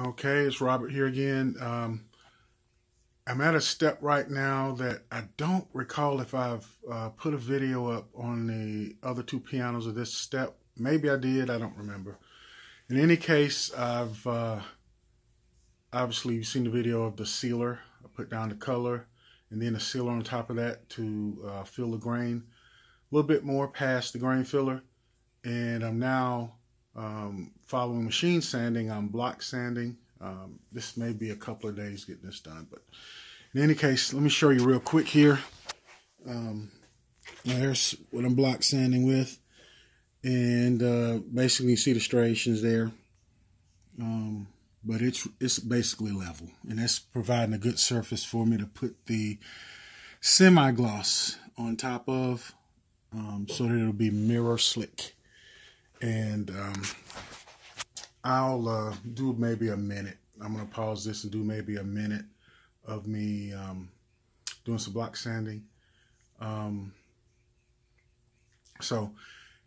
Okay, it's Robert here again. I'm at a step right now that I don't recall if I've put a video up on the other two pianos of this step. Maybe I did, I don't remember. In any case, I've obviously seen the video of the sealer. I put down the color and then a sealer on top of that to fill the grain. A little bit more past the grain filler. And I'm now following machine sanding. I'm block sanding. This may be a couple of days getting this done, but in any case, let me show you real quick here. There's what I'm block sanding with, and basically you see the striations there, but it's basically level, and that's providing a good surface for me to put the semi-gloss on top of, so that it'll be mirror slick. And I'll do maybe a minute. I'm going to pause this and do maybe a minute of me doing some block sanding.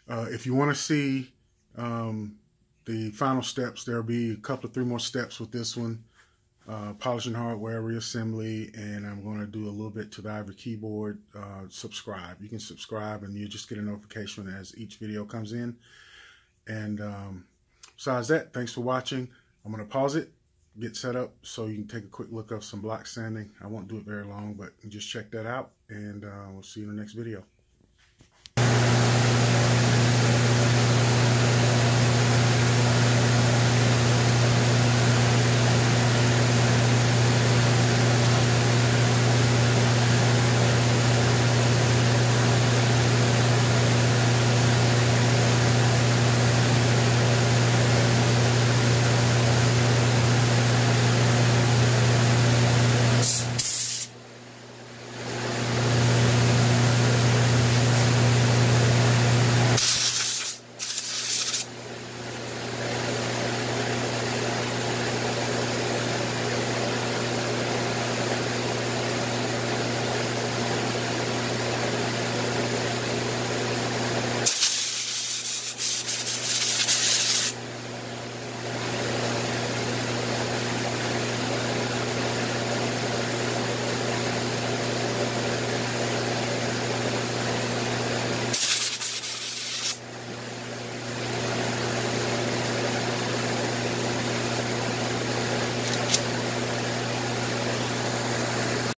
If you want to see the final steps, there'll be a couple of 3 more steps with this one. Polishing hardware, reassembly, and I'm going to do a little bit to the ivory keyboard. Subscribe. You can subscribe and you just get a notification as each video comes in. And besides that, thanks for watching. I'm going to pause it, get set up so you can take a quick look of some block sanding. I won't do it very long, but just check that out, and we'll see you in the next video.